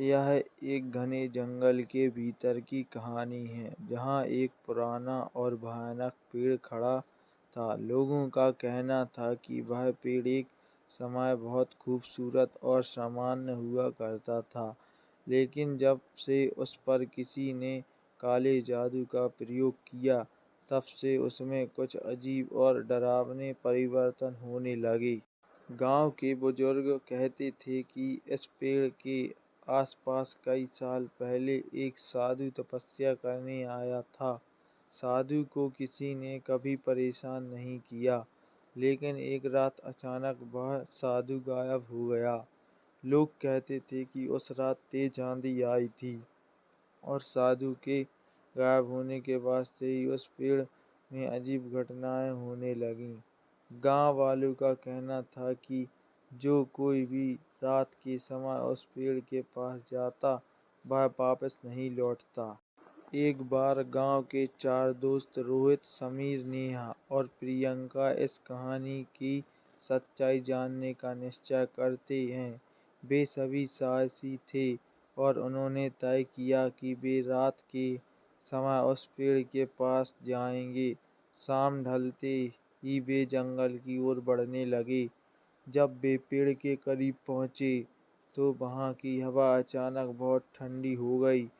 यह एक घने जंगल के भीतर की कहानी है, जहाँ एक पुराना और भयानक पेड़ खड़ा था। लोगों का कहना था कि वह पेड़ एक समय बहुत खूबसूरत और सामान्य हुआ करता था, लेकिन जब से उस पर किसी ने काले जादू का प्रयोग किया, तब से उसमें कुछ अजीब और डरावने परिवर्तन होने लगे। गांव के बुजुर्ग कहते थे कि इस पेड़ के आसपास कई साल पहले एक साधु तपस्या करने आया था। साधु को किसी ने कभी परेशान नहीं किया, लेकिन एक रात अचानक वह साधु गायब हो गया। लोग कहते थे कि उस रात तेज आंधी आई थी और साधु के गायब होने के बाद से ही उस पेड़ में अजीब घटनाएं होने लगीं। गांव वालों का कहना था कि जो कोई भी रात के समय उस पेड़ के पास जाता, वह वापस नहीं लौटता। एक बार गांव के 4 दोस्त रोहित, समीर, नेहा और प्रियंका इस कहानी की सच्चाई जानने का निश्चय करते हैं। वे सभी साहसी थे और उन्होंने तय किया कि वे रात के समय उस पेड़ के पास जाएंगे। शाम ढलते ही वे जंगल की ओर बढ़ने लगे। जब वे पेड़ के करीब पहुंचे, तो वहां की हवा अचानक बहुत ठंडी हो गई।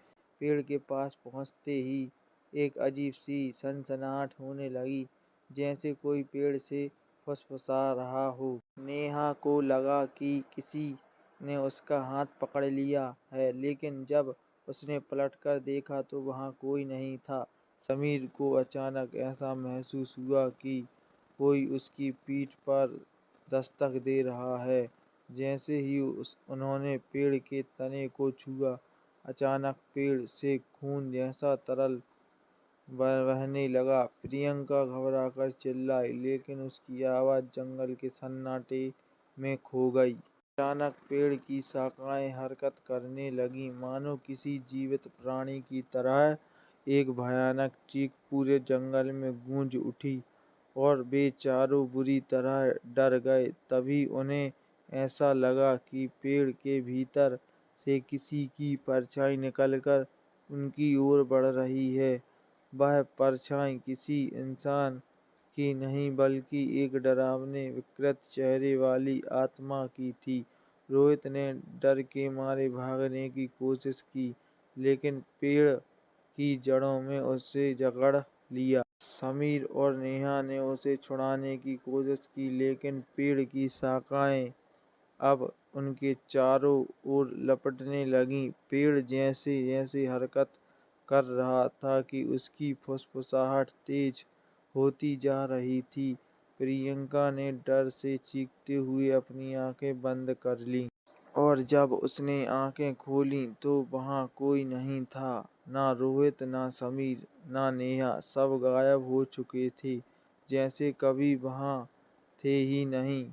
पेड़ के पास पहुंचते ही एक अजीब सी सनसनाहट होने लगी, जैसे कोई पेड़ से फुसफुसा रहा हो। नेहा को लगा कि किसी ने उसका हाथ पकड़ लिया है, लेकिन जब उसने पलटकर देखा तो वहां कोई नहीं था। समीर को अचानक ऐसा महसूस हुआ कि कोई उसकी पीठ पर दस्तक दे रहा है। जैसे ही उन्होंने पेड़ के तने को छुआ, अचानक पेड़ से खून जैसा तरल बहने लगा। प्रियंका घबराकर चिल्लाई, लेकिन उसकी आवाज़ जंगल के सन्नाटे में खो गई। अचानक पेड़ की शाखाएं हरकत करने लगीं, मानो किसी जीवित प्राणी की तरह। एक भयानक चीख पूरे जंगल में गूंज उठी और वे चारों बुरी तरह डर गए। तभी उन्हें ऐसा लगा कि पेड़ के भीतर से किसी की परछाई निकलकर उनकी ओर बढ़ रही है। वह परछाई किसी इंसान की नहीं, बल्कि एक डरावने विकृत चेहरे वाली आत्मा की थी। रोहित ने डर के मारे भागने की कोशिश की, लेकिन पेड़ की जड़ों में उसे जकड़ लिया। समीर और नेहा ने उसे छुड़ाने की कोशिश की, लेकिन पेड़ की शाखाएं अब उनके चारों ओर लपटने लगीं। पेड़ जैसे-जैसे हरकत कर रहा था कि उसकी फुसफुसाहट तेज होती जा रही थी। प्रियंका ने डर से चीखते हुए अपनी आंखें बंद कर लीं। और जब उसने आंखें खोलीं तो वहां कोई नहीं था। ना रोहित, ना समीर, ना नेहा, सब गायब हो चुके थे, जैसे कभी वहां थे ही नहीं।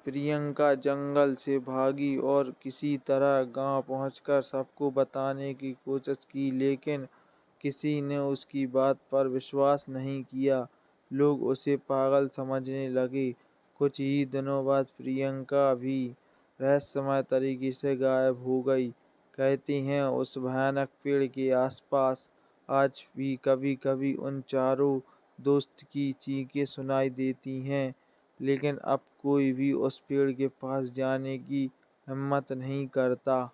प्रियंका जंगल से भागी और किसी तरह गांव पहुंचकर सबको बताने की कोशिश की, लेकिन किसी ने उसकी बात पर विश्वास नहीं किया। लोग उसे पागल समझने लगे। कुछ ही दिनों बाद प्रियंका भी रहस्यमय तरीके से गायब हो गई। कहते हैं उस भयानक पेड़ के आसपास आज भी कभी-कभी उन चारों दोस्त की चीखें सुनाई देती हैं, लेकिन अब कोई भी उस पेड़ के पास जाने की हिम्मत नहीं करता।